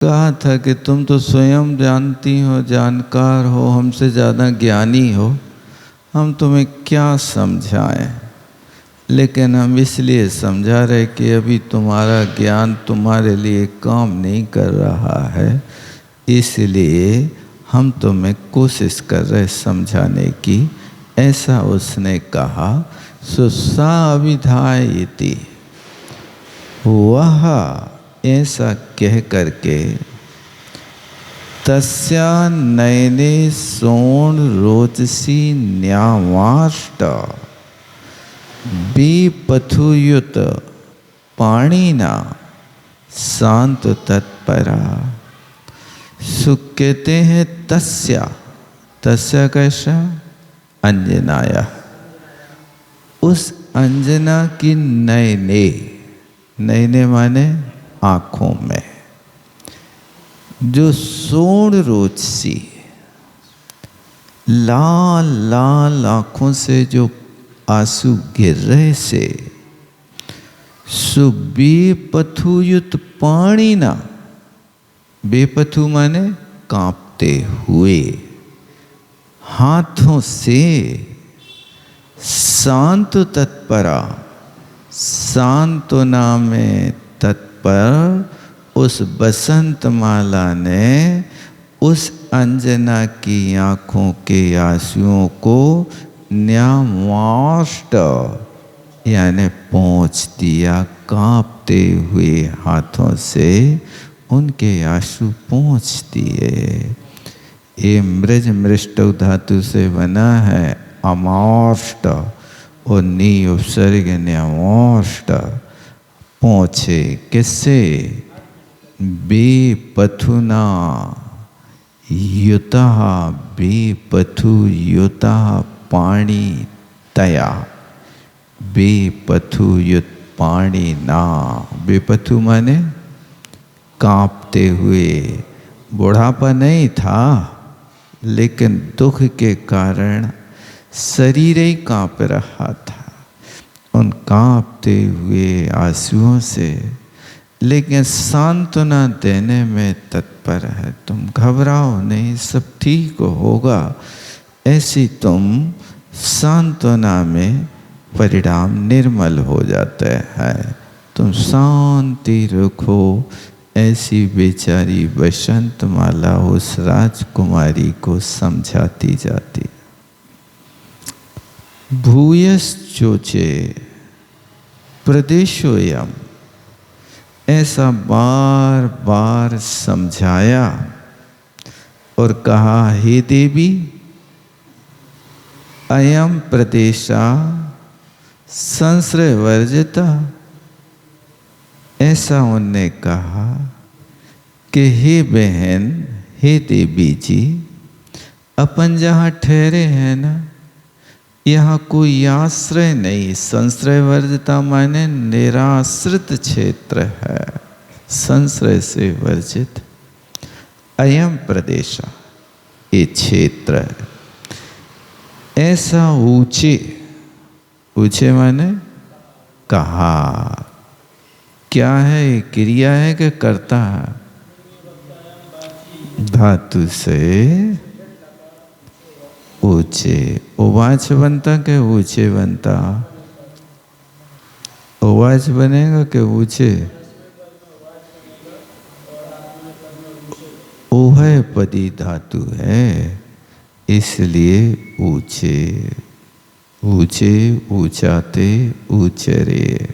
कहा था कि तुम तो स्वयं जानती हो, जानकार हो, हमसे ज़्यादा ज्ञानी हो, हम तुम्हें क्या समझाएं। लेकिन हम इसलिए समझा रहे कि अभी तुम्हारा ज्ञान तुम्हारे लिए काम नहीं कर रहा है, इसलिए हम तुम्हें कोशिश कर रहे समझाने की। ऐसा उसने कहा। सुसा अभिधायति, वह ऐसा कह करके तस्या नयने सोण रोचसी न्यावाष्ट विपथुयुत पाणिना शांत तत्परा। सुख कहते हैं तस्या, तस्या कैसा? अंजनाया, उस अंजना की नयने, नयने माने आँखों में, जो सोण रोचसी, लाल लाल आँखों से जो आंसू गिर रहे से, सुबेपथुयुत पाणिना, बेपथु माने कांपते हुए हाथों से, शांत तत्परा, सांत्वना में तत्पर उस बसंत माला ने उस अंजना की आँखों के आंसुओं को न्यावाष्ट यानी पहुँच दिया। कांपते हुए हाथों से उनके आंसू पहुँच दिए। ये मृज मृष्ट धातु से बना है अमाष्ट और नी उपसर्ग न्यावाष्ट। पहुँचे किससे? बेपथुना युतः, बेपथु युतः पाणी तया, बेपथु युत पाणी ना। बेपथु माने कांपते हुए। बुढ़ापा नहीं था, लेकिन दुख के कारण शरीर ही कांप रहा था उन कांपते हुए आंसुओं से, लेकिन सांत्वना देने में तत्पर है। तुम घबराओ नहीं, सब ठीक होगा, ऐसी तुम सांत्वना में परिणाम निर्मल हो जाते हैं। तुम शांति रखो, ऐसी बेचारी बसंत माला उस राजकुमारी को समझाती जाती। भूयश्चोचे प्रदेशोयम, ऐसा बार बार समझाया और कहा, हे देवी, अयम प्रदेशा संश्रय वर्जिता। ऐसा उनने कहा कि हे बहन, हे देवी जी, अपन जहाँ ठहरे हैं ना, यहाँ कोई आश्रय नहीं। संश्रय वर्जिता माने निराश्रित क्षेत्र है, संश्रय से वर्जित। अयम प्रदेशा, ये क्षेत्र ऐसा ऊंचे, ऊंचे माने कहा। क्या है? क्रिया है कि कर्ता है? धातु से ऊंचे। उवाच बनता के ऊंचे बनता? उवाच बनेगा कि ऊंचे? उभय पदी धातु है, इसलिए ऊंचे। ऊंचे, ऊंचाते, ऊंचरे।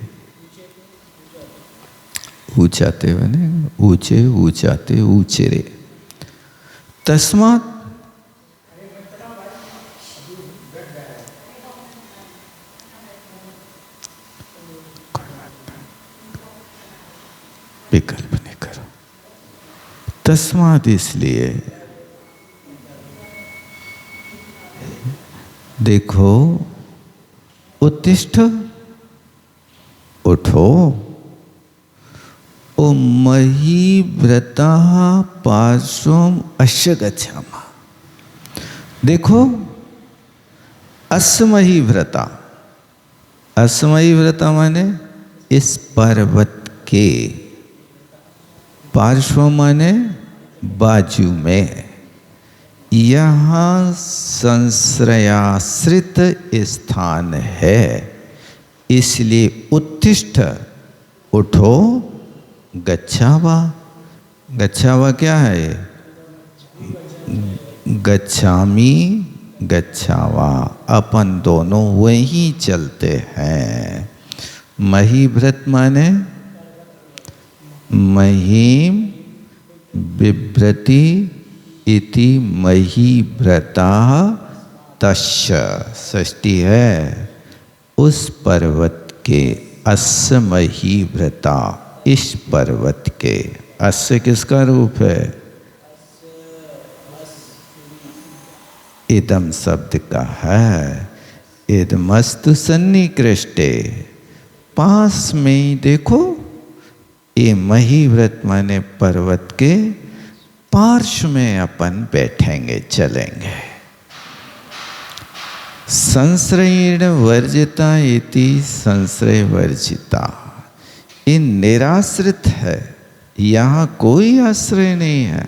ऊंचाते बनेगा, ऊंचे, ऊंचाते, ऊंचरे। तस्मात् विकल्प नहीं करो। तस्मात् इसलिए, देखो, उत्तिष्ठ, उठो, ओ मही व्रता पार्श्वम अश्य गच्छामः। देखो, अस्मही व्रता, अस्मही व्रता माने इस पर्वत के पार्श्व माने बाजू में। यहाँ संश्रयाश्रित स्थान है, इसलिए उत्तिष्ठ उठो, गच्छावा। गच्छावा क्या है? गच्छामी गच्छावा, अपन दोनों वहीं चलते हैं। महीव्रत माने महीम बिभ्रति इति महीव्रता तस्य। षष्ठी है उस पर्वत के, अस्य महीव्रता, इस पर्वत के। अस्य किसका रूप है? इदम शब्द का है। इदमस्तु सन्निकृष्टे, पास में ही देखो, ये महीव्रत माने पर्वत के पार्श्व में अपन बैठेंगे, चलेंगे। संश्रयेण वर्जिता इति संश्रय वर्जिता, ये निराश्रित है, यहाँ कोई आश्रय नहीं है।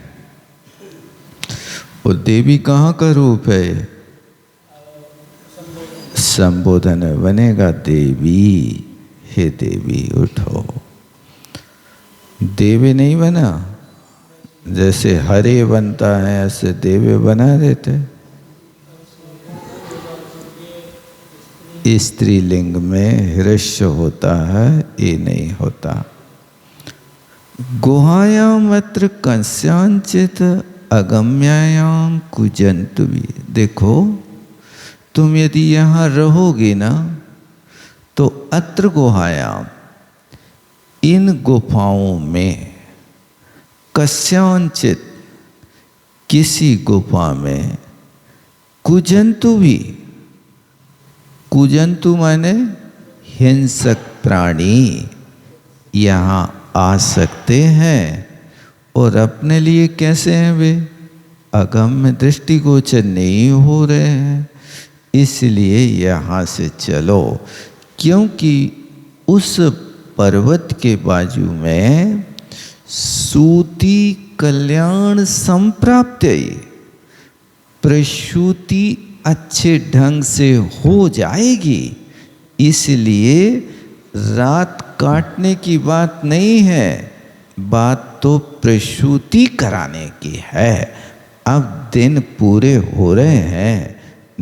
वो देवी कहाँ का रूप है? संबोधन बनेगा देवी, हे देवी उठो। देवी नहीं बना, जैसे हरे बनता है ऐसे देवे बना देते। स्त्रीलिंग में हृष्य होता है, ये नहीं होता। गुहायाम अत्र कंस्यांचित अगम्यायाम कुजंतु भी। देखो तुम यदि यहाँ रहोगे ना, तो अत्र गुहायाम, इन गुफाओं में, कस्यांचित, किसी गुफा में, कुजंतु भी, कुजंतु माने हिंसक प्राणी यहाँ आ सकते हैं। और अपने लिए कैसे हैं वे? अगम्य, दृष्टिगोचर नहीं हो रहे हैं, इसलिए यहाँ से चलो। क्योंकि उस पर्वत के बाजू में सूति कल्याण संप्राप्त्यै, प्रसूति अच्छे ढंग से हो जाएगी। इसलिए रात काटने की बात नहीं है, बात तो प्रसूति कराने की है। अब दिन पूरे हो रहे हैं,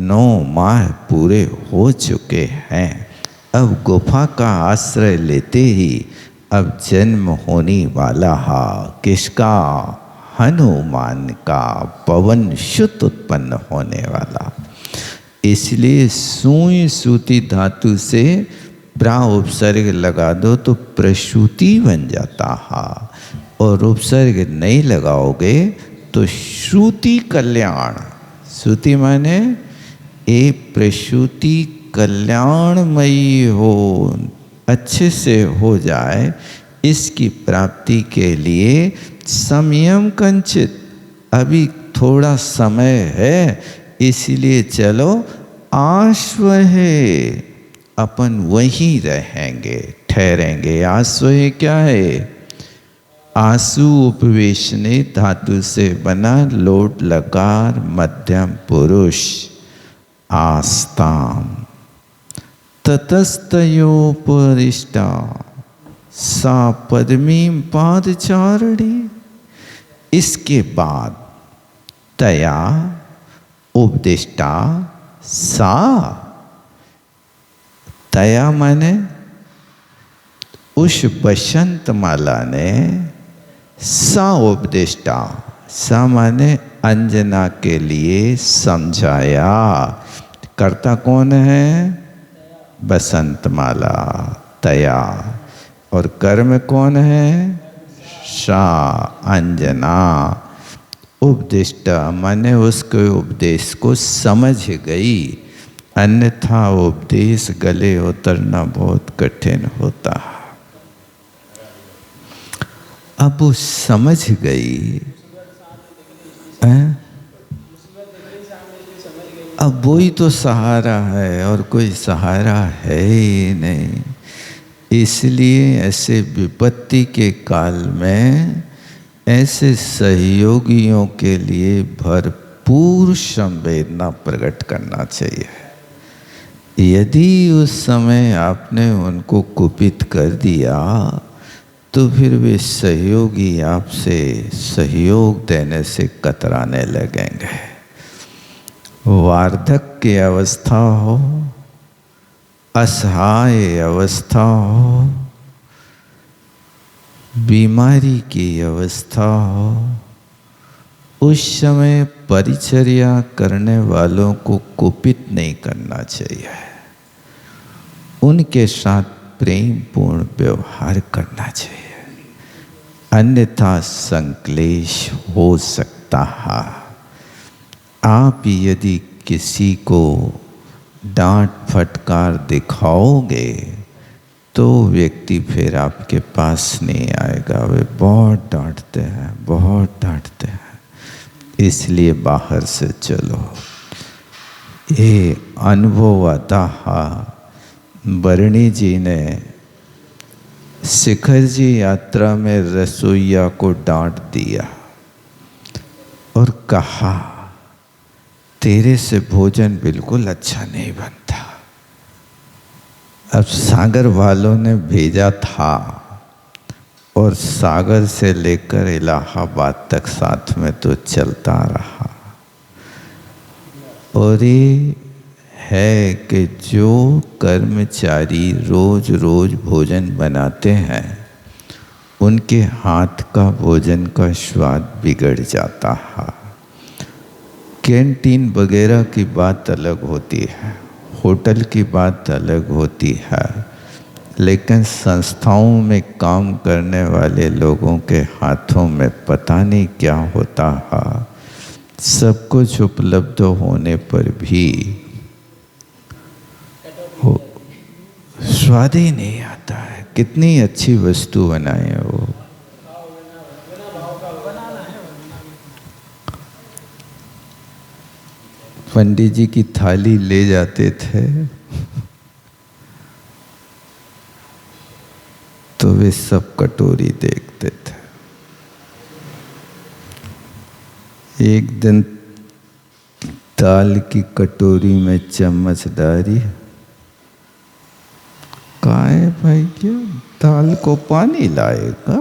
9 माह पूरे हो चुके हैं। अब गुफा का आश्रय लेते ही अब जन्म होने वाला है किसका? हनुमान का, पवन सुत उत्पन्न होने वाला। इसलिए सुई सूती धातु से प्रा उपसर्ग लगा दो तो प्रसूति बन जाता है, और उपसर्ग नहीं लगाओगे तो श्रुति कल्याण। श्रुति माने ए प्रसूति कल्याणमयी हो, अच्छे से हो जाए, इसकी प्राप्ति के लिए संयम कंचित, अभी थोड़ा समय है, इसलिए चलो आश्व है, अपन वहीं रहेंगे, ठहरेंगे। आश्व है क्या है? आंसू उपवेशने धातु से बना लोट लकार मध्यम पुरुष, आस्ताम। ततस्तयोपरिष्टा सा पद्मीं पादचारिणी। इसके बाद तया उपदिष्टा सा, तया माने उस बसंत माला ने, सा उपदिष्टा, सा माने अंजना के लिए समझाया। कर्ता कौन है? बसंत माला, तया। और कर्म कौन है? सा, अंजना। उपदिष्टा माने उसके उपदेश को समझ गई, अन्यथा उपदेश गले उतरना बहुत कठिन होता है। अब वो समझ गई, अब वही तो सहारा है, और कोई सहारा है ही नहीं। इसलिए ऐसे विपत्ति के काल में ऐसे सहयोगियों के लिए भरपूर संवेदना प्रकट करना चाहिए। यदि उस समय आपने उनको कुपित कर दिया तो फिर वे सहयोगी आपसे सहयोग देने से कतराने लगेंगे। वार्धक्य की अवस्था हो, असहाय अवस्था हो, बीमारी की अवस्था हो, उस समय परिचर्या करने वालों को कुपित नहीं करना चाहिए। उनके साथ प्रेम पूर्ण व्यवहार करना चाहिए, अन्यथा संक्लेश हो सकता है। आप यदि किसी को डांट फटकार दिखाओगे तो व्यक्ति फिर आपके पास नहीं आएगा। वे बहुत डांटते हैं, बहुत डांटते हैं। इसलिए बाहर से चलो। ये अनुभव आता है। बरणी जी ने शिखर जी यात्रा में रसोइया को डांट दिया और कहा, तेरे से भोजन बिल्कुल अच्छा नहीं बनता। अब सागर वालों ने भेजा था और सागर से लेकर इलाहाबाद तक साथ में तो चलता रहा। और ये है कि जो कर्मचारी रोज रोज भोजन बनाते हैं उनके हाथ का भोजन का स्वाद बिगड़ जाता है। कैंटीन वगैरह की बात अलग होती है, होटल की बात अलग होती है, लेकिन संस्थाओं में काम करने वाले लोगों के हाथों में पता नहीं क्या होता है। सब कुछ उपलब्ध होने पर भी स्वाद ही नहीं आता है। कितनी अच्छी वस्तु बनाए हैं वो। पंडित जी की थाली ले जाते थे तो वे सब कटोरी देखते थे। एक दिन दाल की कटोरी में चम्मच डाली। काहे भाई, क्या दाल को पानी लाएगा?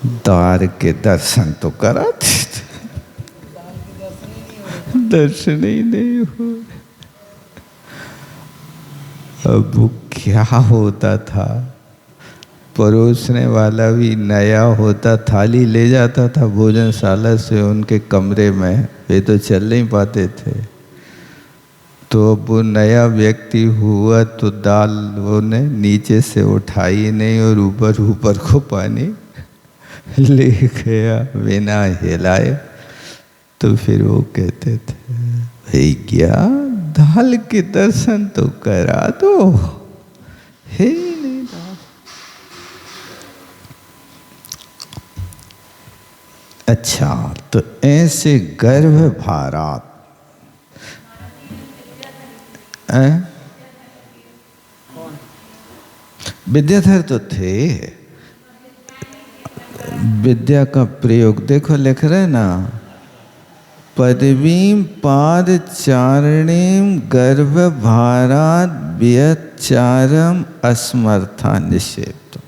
द्वार के दर्शन तो कराते थे, दर्शन ही नहीं हो। अब वो क्या होता था, परोसने वाला भी नया होता, थाली ले जाता था भोजनशाला से उनके कमरे में, वे तो चल नहीं पाते थे। तो अब वो नया व्यक्ति हुआ तो दाल वो ने नीचे से उठाई नहीं और ऊपर ऊपर को पानी ले गया बिना हिलाए। तो फिर वो कहते थे, भैया दाल के दर्शन तो करा दो, है नहीं दाल। अच्छा, तो ऐसे गर्भ भारात विद्याधर तो थे। विद्या का प्रयोग देखो, लिख रहे ना, पदवीं पादचारिणीं गर्भभारात् व्यचारम असमर्था निषेध।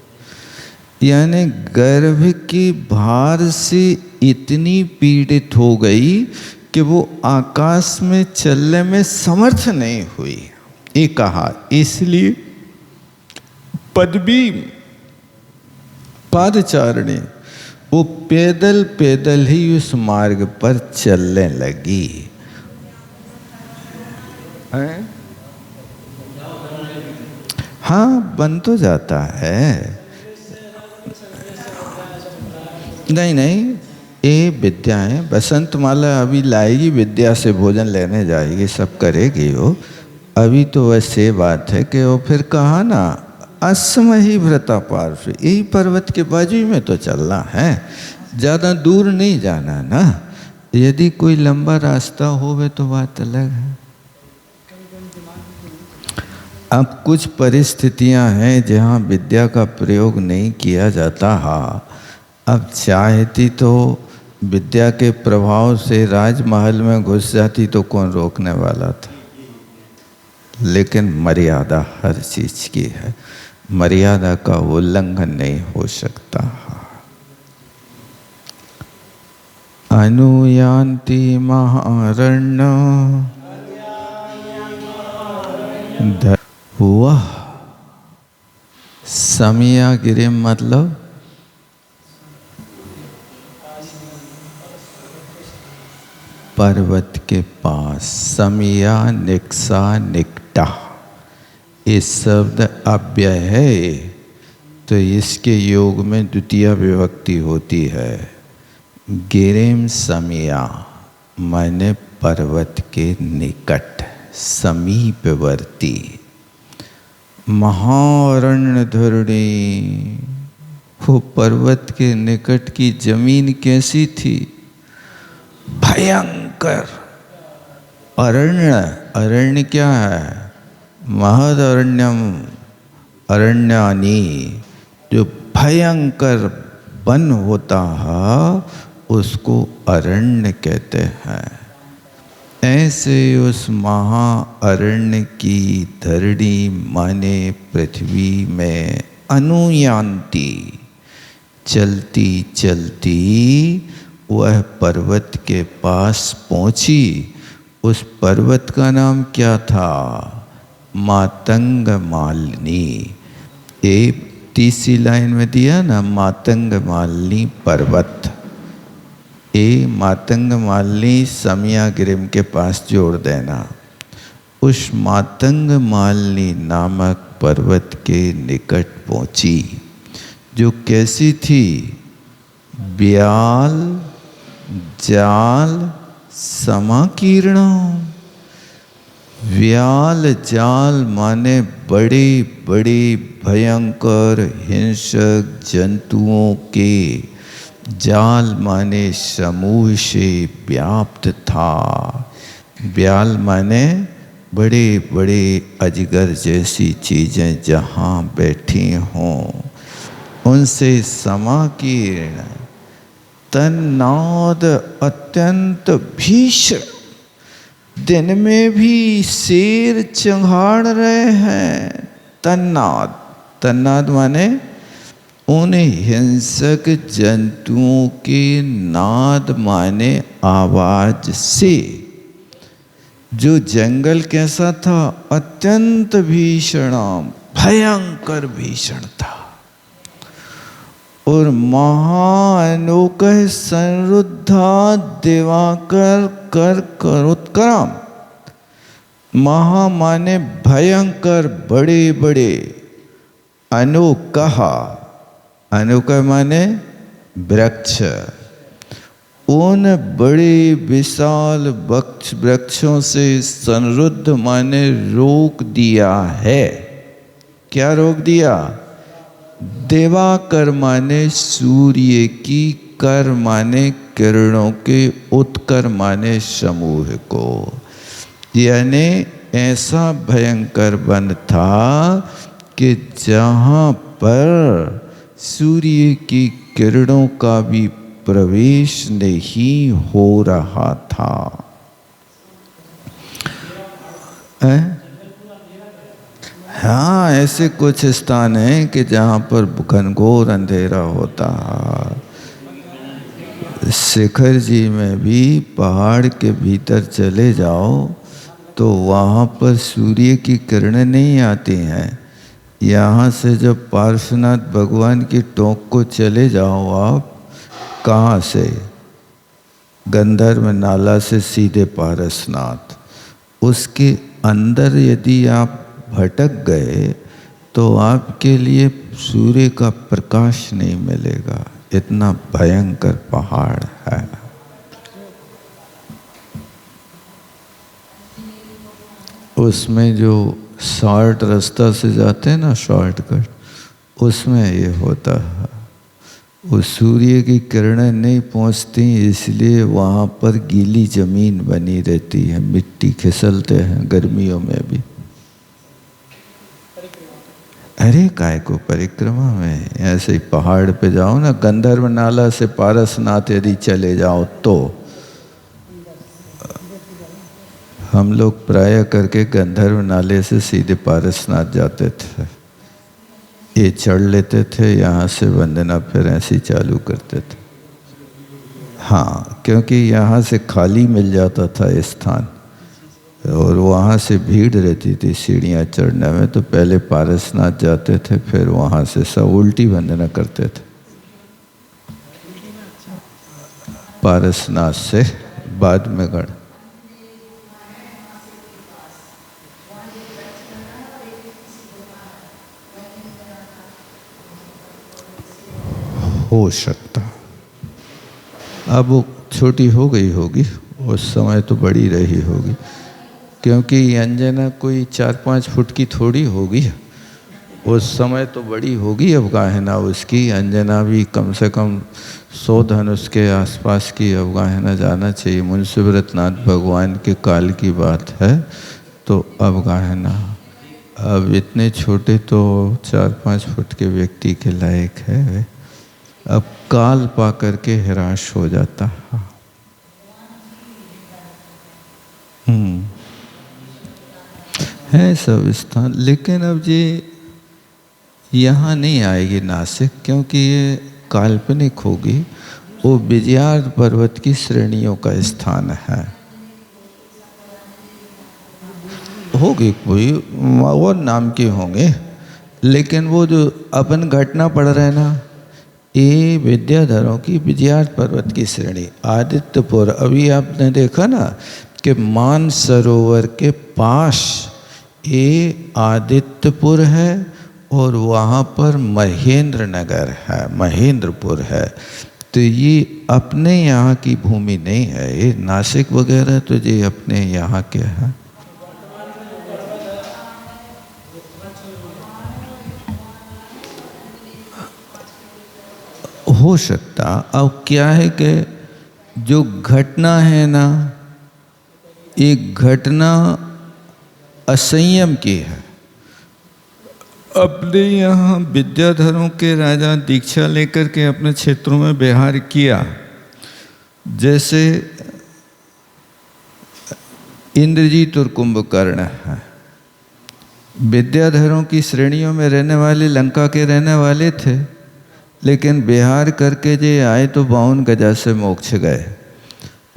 यानी गर्भ की भार से इतनी पीड़ित हो गई कि वो आकाश में चलने में समर्थ नहीं हुई। ये कहा, इसलिए पदवी पादचारिणी, वो पैदल पैदल ही उस मार्ग पर चलने लगी। हाँ, बन तो जाता है। नहीं, ये विद्या है। बसंत माला अभी लाएगी, विद्या से भोजन लेने जाएगी, सब करेगी वो। अभी तो वैसे बात है कि वो फिर कहा ना, असमहि व्रता पार्श्व, यही पर्वत के बाजू में तो चलना है, ज़्यादा दूर नहीं जाना ना। यदि कोई लंबा रास्ता होवे तो बात अलग है। अब कुछ परिस्थितियां हैं जहां विद्या का प्रयोग नहीं किया जाता है। अब चाहती तो विद्या के प्रभाव से राजमहल में घुस जाती तो कौन रोकने वाला था। लेकिन मर्यादा हर चीज की है, मर्यादा का उल्लंघन नहीं हो सकता। अनुयान्ति महारण्य वह समियागिरि मतलब पर्वत के पास। समिया निक्सा निकटा, ये शब्द अव्यय है तो इसके योग में द्वितीय विभक्ति होती है। गिरिम समिया माने पर्वत के निकट, समीपवर्ती। महारण्य धरणी, वो पर्वत के निकट की जमीन कैसी थी? भयंकर। अरण्य, अरण्य क्या है? महद अरण्यम अरण्यानी, जो भयंकर वन होता है उसको अरण्य कहते हैं। ऐसे उस महाअरण्य की धरणी माने पृथ्वी में अनुयान्ति, चलती चलती वह पर्वत के पास पहुंची। उस पर्वत का नाम क्या था? मातंग मालिनी। ये तीसरी लाइन में दिया ना, मातंग मालिनी पर्वत। ये मातंग मालिनी समियागिरिम के पास जोड़ देना। उस मातंग मालिनी नामक पर्वत के निकट पहुंची, जो कैसी थी? ब्याल जाल समाकीर्ण। व्याल जाल माने बड़े बड़े भयंकर हिंसक जंतुओं के, जाल माने समूह से व्याप्त था। ब्याल माने बड़े बड़े अजगर जैसी चीजें जहाँ बैठी हों, उनसे समाकीर्ण। तन्नाद अत्यंत भीषण, दिन में भी शेर चंघाड़ रहे हैं। तन्नाद, तन्नाद माने उन हिंसक जंतुओं के नाद माने आवाज से। जो जंगल कैसा था? अत्यंत भीषण, भयंकर भीषण था। और महाअनोक संरुद्धा दिवाकर कर करोत्करम। महा माने भयंकर, बड़े बड़े। अनोकहा, अनोक माने वृक्ष। उन बड़े विशाल वृक्षों से संरुद्ध माने रोक दिया है। क्या रोक दिया? दिवाकर माने सूर्य की, कर माने किरणों के, उत्कर माने समूह को। यानी ऐसा भयंकर वन था कि जहाँ पर सूर्य की किरणों का भी प्रवेश नहीं हो रहा था। हाँ, ऐसे कुछ स्थान हैं कि जहाँ पर घनघोर अंधेरा होता है। शिखर जी में भी पहाड़ के भीतर चले जाओ तो वहाँ पर सूर्य की किरणें नहीं आती हैं। यहाँ से जब पार्श्वनाथ भगवान की टोंक को चले जाओ आप, कहाँ से? गंधर्व नाला से सीधे पारसनाथ। उसके अंदर यदि आप भटक गए तो आपके लिए सूर्य का प्रकाश नहीं मिलेगा। इतना भयंकर पहाड़ है। उसमें जो शॉर्ट रास्ता से जाते हैं ना, शॉर्टकट, उसमें ये होता है। वो सूर्य की किरणें नहीं पहुंचती, इसलिए वहाँ पर गीली जमीन बनी रहती है, मिट्टी खिसलते हैं गर्मियों में भी। अरे काय को परिक्रमा में, ऐसे ही पहाड़ पे जाओ ना, गंधर्व नाला से पारसनाथ यदि चले जाओ तो हम लोग प्राय करके गंधर्व नाले से सीधे पारसनाथ जाते थे। ये चढ़ लेते थे, यहाँ से वंदना फिर ऐसे ही चालू करते थे। हाँ, क्योंकि यहाँ से खाली मिल जाता था स्थान और वहाँ से भीड़ रहती थी सीढ़ियाँ चढ़ने में, तो पहले पारसनाथ जाते थे, फिर वहाँ से सब उल्टी वंदना करते थे। पारसनाथ से बाद में गढ़। हो सकता, अब वो छोटी हो गई होगी, उस समय तो बड़ी रही होगी, क्योंकि अंजना कोई 4-5 फुट की थोड़ी होगी, उस समय तो बड़ी होगी। अब गाहना उसकी, अंजना भी कम से कम 100 धनुष के आसपास की अब गाहना जाना चाहिए। मुंशी व्रतनाथ भगवान के काल की बात है, तो अब गाहना अब इतने छोटे तो 4-5 फुट के व्यक्ति के लायक है। अब काल पा करके हिराश हो जाता है। है सब स्थान, लेकिन अब ये यहाँ नहीं आएगी नासिक, क्योंकि ये काल्पनिक होगी। वो विजयार्थ पर्वत की श्रेणियों का स्थान है। होगी कोई और नाम के होंगे, लेकिन वो जो अपन घटना पढ़ रहे हैं ना, ये विद्याधरों की विजयार्थ पर्वत की श्रेणी आदित्यपुर। अभी आपने देखा ना कि मान सरोवर के पास ये आदित्यपुर है और वहाँ पर महेंद्र नगर है, महेंद्रपुर है। तो ये अपने यहाँ की भूमि नहीं है, ये नासिक वगैरह तो ये अपने यहाँ के हैं। हो सकता। अब क्या है कि जो घटना है ना, एक घटना असंयम की है। अपने यहाँ विद्याधरों के राजा दीक्षा लेकर के अपने क्षेत्रों में विहार किया, जैसे इंद्रजीत और कुंभकर्ण है, विद्याधरों की श्रेणियों में रहने वाले लंका के रहने वाले थे, लेकिन बिहार करके जे आए तो 52 गजा से मोक्ष गए।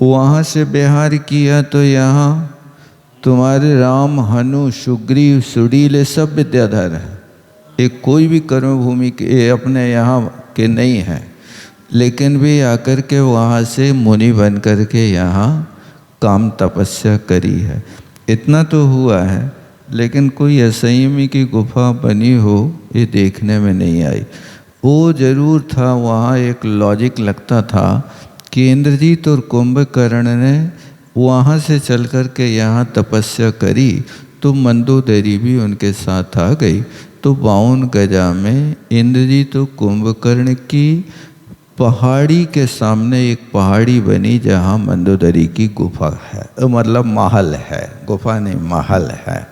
वहाँ से बिहार किया तो यहाँ तुम्हारे राम, हनु, सुग्रीव, सुडील सब विद्याधर हैं। एक कोई भी कर्मभूमि के अपने यहाँ के नहीं हैं, लेकिन भी आकर के वहाँ से मुनि बन कर के यहाँ काम तपस्या करी है। इतना तो हुआ है, लेकिन कोई असंयमी की गुफा बनी हो ये देखने में नहीं आई। वो जरूर था, वहाँ एक लॉजिक लगता था कि इंद्रजीत और कुंभकर्ण ने वहाँ से चल कर के यहाँ तपस्या करी, तो मंदोदरी भी उनके साथ आ गई। तो 52 गजा में इंद्रजीत और कुंभकर्ण की पहाड़ी के सामने एक पहाड़ी बनी, जहाँ मंदोदरी की गुफा है, मतलब महल है, गुफा नहीं महल है।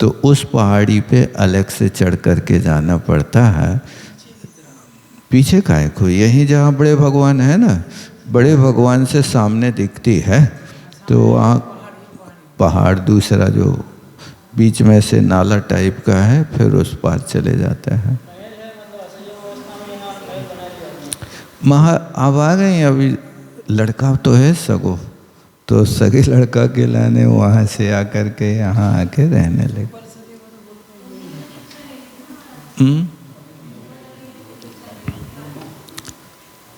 तो उस पहाड़ी पे अलग से चढ़ कर के जाना पड़ता है। पीछे काहे को, यहीं जहाँ बड़े भगवान है ना, बड़े भगवान से सामने दिखती है, तो वहाँ पहाड़ दूसरा जो बीच में से नाला टाइप का है, फिर उस पार चले जाते हैं। अब आ गए, अभी लड़का तो है सगो, तो सगे लड़का के लाने वहाँ से आकर के यहाँ आके रहने लगे।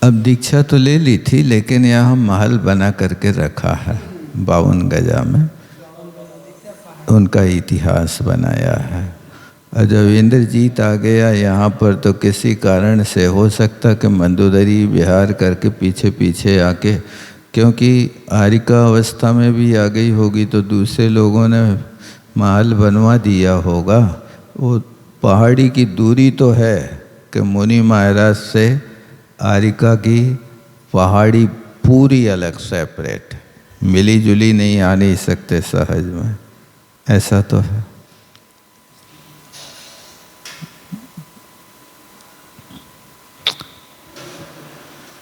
अब दीक्षा तो ले ली थी, लेकिन यहाँ महल बना करके रखा है 52 गजा में, उनका इतिहास बनाया है। और जब इंद्रजीत आ गया यहाँ पर, तो किसी कारण से हो सकता कि मंदोदरी विहार करके पीछे पीछे आके, क्योंकि आरिका अवस्था में भी आ गई होगी, तो दूसरे लोगों ने महल बनवा दिया होगा। वो पहाड़ी की दूरी तो है कि मुनि महाराज से आरिका की पहाड़ी पूरी अलग सेपरेट, मिली जुली नहीं, आ नहीं सकते सहज में, ऐसा तो है।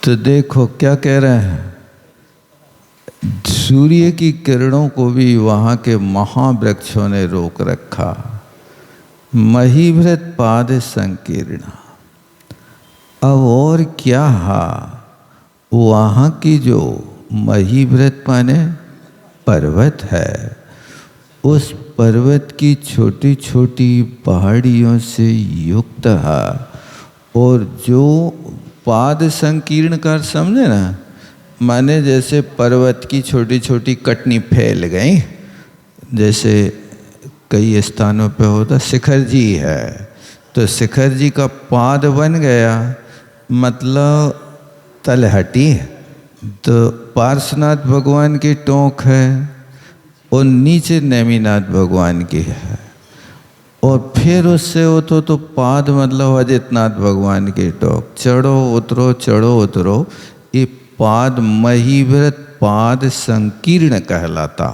तो देखो क्या कह रहे हैं, सूर्य की किरणों को भी वहाँ के महावृक्षों ने रोक रखा। महीभृत पाद संकीर्णा। अब और क्या, वहाँ की जो महीभृत माने पर्वत है, उस पर्वत की छोटी छोटी पहाड़ियों से युक्त है। और जो पाद संकीर्ण कर समझे ना, माने जैसे पर्वत की छोटी छोटी कटनी फैल गई, जैसे कई स्थानों पे होता शिखर जी है, तो शिखर जी का पाद बन गया, मतलब तलहटी। तो पार्श्वनाथ भगवान की टोंक है और नीचे नेमिनाथ भगवान की है, और फिर उससे हो तो पाद मतलब अजितनाथ भगवान की टोक। चढ़ो उतरो चढ़ो उतरो, ये पाद महीभृत पाद संकीर्ण कहलाता।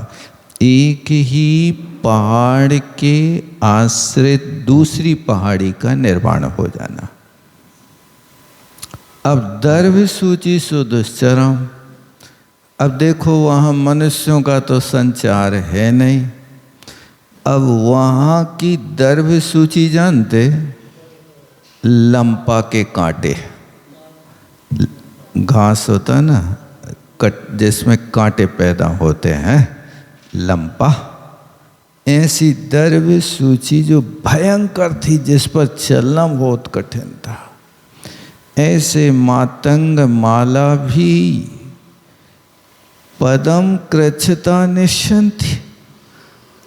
एक ही पहाड़ के आश्रित दूसरी पहाड़ी का निर्माण हो जाना। अब दर्भ सूची सु दुश्चरम। अब देखो वहाँ मनुष्यों का तो संचार है नहीं। अब वहाँ की दर्भ सूची जानते, लंपा के कांटे, घास होता ना जिसमें कांटे पैदा होते हैं, लंपा। ऐसी दर्भ सूची जो भयंकर थी, जिस पर चलना बहुत कठिन था। ऐसे मातंग माला भी पदम कृच्छता निश्चंती।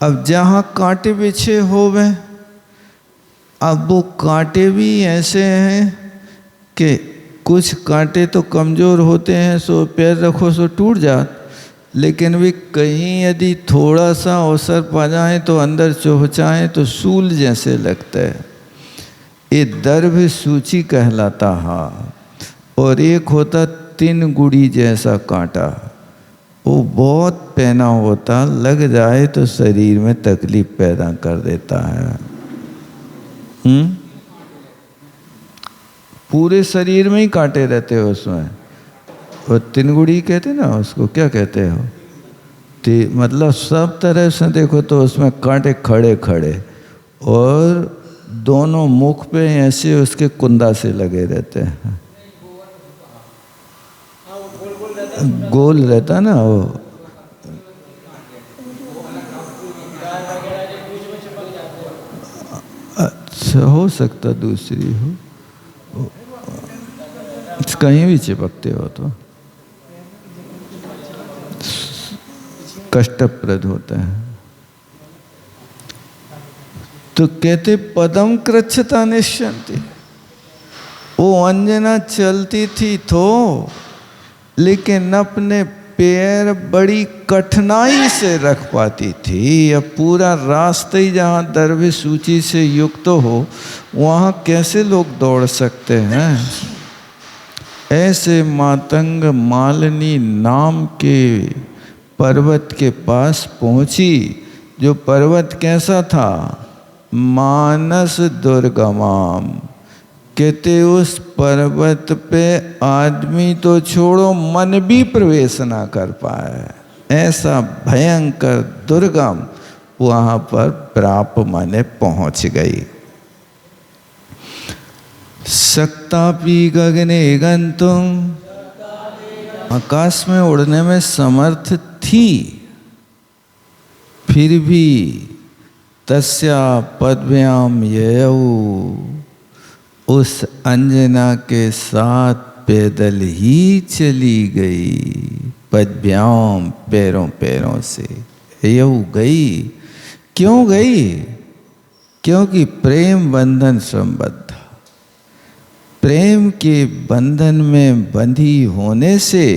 अब जहाँ कांटे बिछे होवे, अब वो कांटे भी ऐसे हैं कि कुछ कांटे तो कमज़ोर होते हैं, सो पैर रखो सो टूट जात, लेकिन वे कहीं यदि थोड़ा सा अवसर पा जाए तो अंदर चुभचाएँ तो सूल जैसे लगता है। ये दर्भ सूची कहलाता है। और एक होता 3 गुड़ी जैसा कांटा, वो बहुत पैना होता, लग जाए तो शरीर में तकलीफ पैदा कर देता है। पूरे शरीर में ही कांटे रहते हो उसमें। वो 3 गुड़ी कहते ना, उसको क्या कहते हो, मतलब सब तरह से देखो तो उसमें कांटे खड़े खड़े, और दोनों मुख पे ऐसे उसके कुंदा से लगे रहते हैं। गोल रहता ना वो। अच्छा, हो सकता दूसरी हो, कहीं भी चिपकते हो तो कष्टप्रद होता है। तो कहते पदम कृच्छता निश्चंती। वो अंजना चलती थी तो, लेकिन अपने पैर बड़ी कठिनाई से रख पाती थी। अब पूरा रास्ते ही जहाँ दर्भ सूची से युक्त हो, वहाँ कैसे लोग दौड़ सकते हैं। ऐसे मातंग मालिनी नाम के पर्वत के पास पहुँची। जो पर्वत कैसा था, मानस दुर्गमाम। कहते उस पर्वत पे आदमी तो छोड़ो, मन भी प्रवेश ना कर पाए, ऐसा भयंकर दुर्गम वहाँ पर प्राप माने पहुँच गई। सक्तापि गगने गंतुम, आकाश में उड़ने में समर्थ थी, फिर भी तस्या पद्भ्याम ययौ, उस अंजना के साथ पैदल ही चली गई। पद्भ्याम पैरों पैरों से, ययौ गई। क्यों गई? क्योंकि प्रेम बंधन संबद्ध। प्रेम के बंधन में बंधी होने से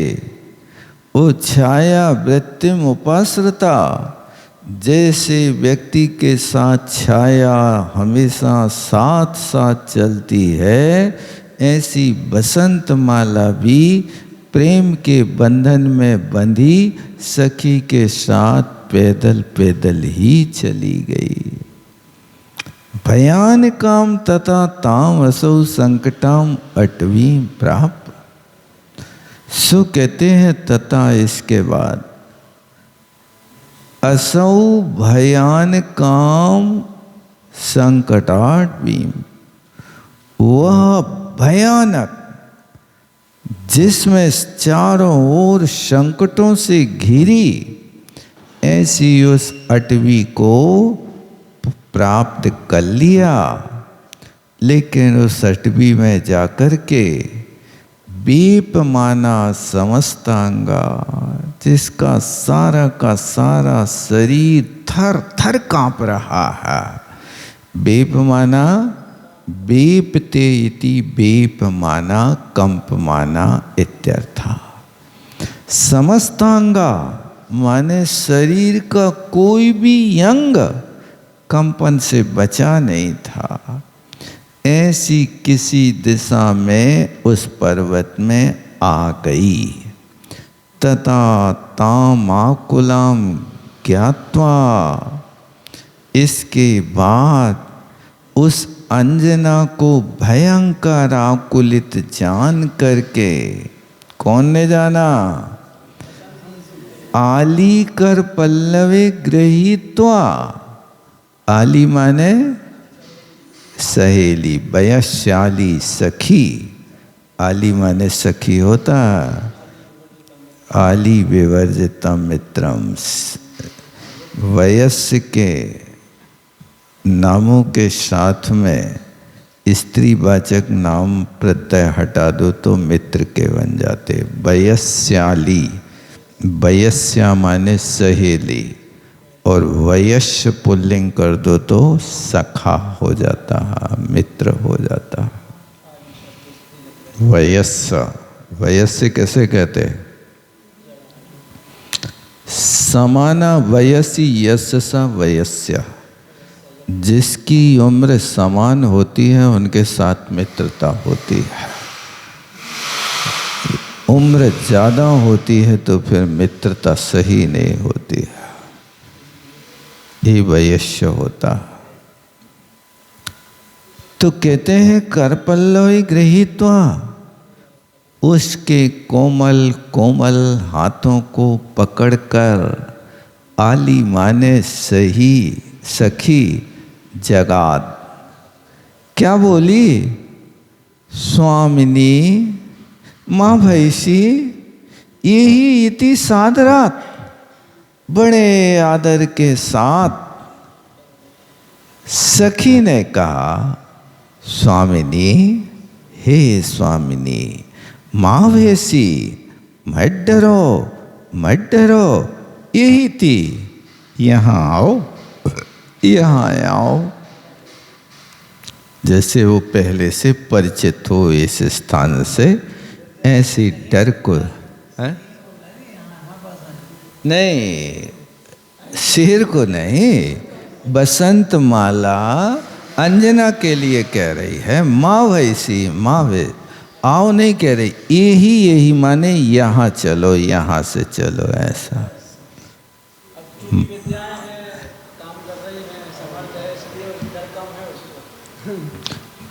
वो छाया वृत्तिम उपाश्रिता, जैसे व्यक्ति के साथ छाया हमेशा साथ साथ चलती है, ऐसी बसंत माला भी प्रेम के बंधन में बंधी सखी के साथ पैदल पैदल ही चली गई। भयानकाम तथा ताम असौ संकटाम अटवीं प्राप। सो कहते हैं तथा इसके बाद असौ भयान काम संकटाट भीम, वह भयानक जिसमें चारों ओर संकटों से घिरी ऐसी उस अटवी को प्राप्त कर लिया। लेकिन उस अटवी में जाकर के बीप माना समस्तांगा, जिसका सारा का सारा शरीर थर थर कांप रहा है। बीप माना बीपते इति, बीप माना कंप माना इत्यर्था। समस्तांगा माने शरीर का कोई भी अंग कंपन से बचा नहीं था। ऐसी किसी दिशा में उस पर्वत में आ गई। तथा तामाकुलाम ज्ञात्वा, इसके बाद उस अंजना को भयंकर आकुलित जान करके, कौन ने जाना? आली कर पल्लवे गृहीत्वा, आली माने सहेली, वयस्याली सखी, आली माने सखी होता। आली विवर्जितम मित्रम, वयस्य के नामों के साथ में स्त्रीवाचक नाम प्रत्यय हटा दो तो मित्र के बन जाते। वयस्याली, वयस्या माने सहेली, और वयस्य पुल्लिंग कर दो तो सखा हो जाता है, मित्र हो जाता है। वयस्य, वयस्य कैसे कहते? समाना वयसी यस्सा वयस्य, जिसकी उम्र समान होती है उनके साथ मित्रता होती है। उम्र ज़्यादा होती है तो फिर मित्रता सही नहीं होती है, ये वयस्य होता। तो कहते हैं करपल्लव गृहीत्वा, उसके कोमल कोमल हाथों को पकड़कर आली माने सही सखी जगाद क्या बोली? स्वामिनी माँ भैसी यही इति सादरात, बड़े आदर के साथ सखी ने कहा, स्वामिनी, हे स्वामिनी, माँ भैसी मत डरो मत डरो, यही थी, यहाँ आओ यहाँ आओ। जैसे वो पहले से परिचित हो इस स्थान से, ऐसी डर को है? नहीं, शेर को नहीं, बसंत माला अंजना के लिए कह रही है। माँ भैसी, माँ भै आओ नहीं कह रही, यही यही माने यहाँ चलो, यहाँ से चलो, ऐसा।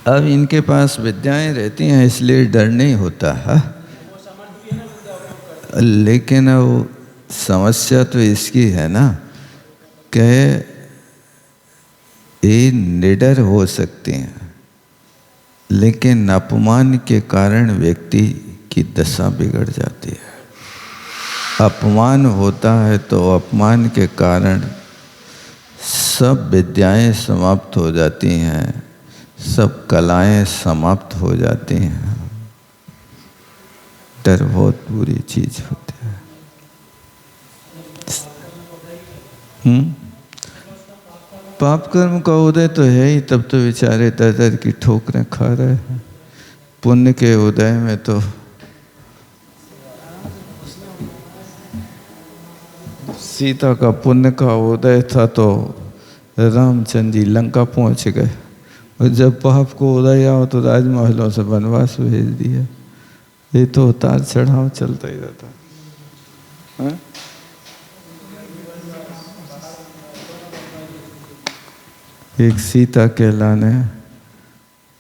अब इनके पास विद्याएं रहती हैं इसलिए डर नहीं होता है, लेकिन वो समस्या तो इसकी है ना कि ये निडर हो सकती हैं, लेकिन अपमान के कारण व्यक्ति की दशा बिगड़ जाती है। अपमान होता है तो अपमान के कारण सब विद्याएं समाप्त हो जाती हैं, सब कलाएं समाप्त हो जाती हैं। डर बहुत बुरी चीज होती है। पाप कर्म का उदय तो है ही, तब तो बेचारे दर दर की ठोकरें खा रहे हैं। पुण्य के उदय में तो सीता का पुण्य का उदय था तो रामचंद्र जी लंका पहुंच गए, और जब पाप को उदय आओ तो राजमहलों से वनवास भेज दिया। ये तो उतार चढ़ाव चलता ही रहता है। एक सीता कहलाने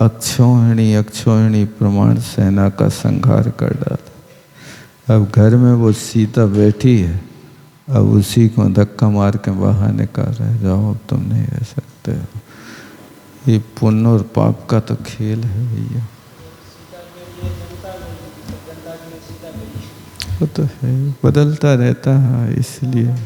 अक्षौहिणी प्रमाण सेना का संहार कर डाला। अब घर में वो सीता बैठी है, अब उसी को धक्का मार के बाहर निकाल रहे, जाओ अब तुम नहीं रह सकते हो। ये पुण्य और पाप का तो खेल है भैया। वो तो है, बदलता रहता है इसलिए।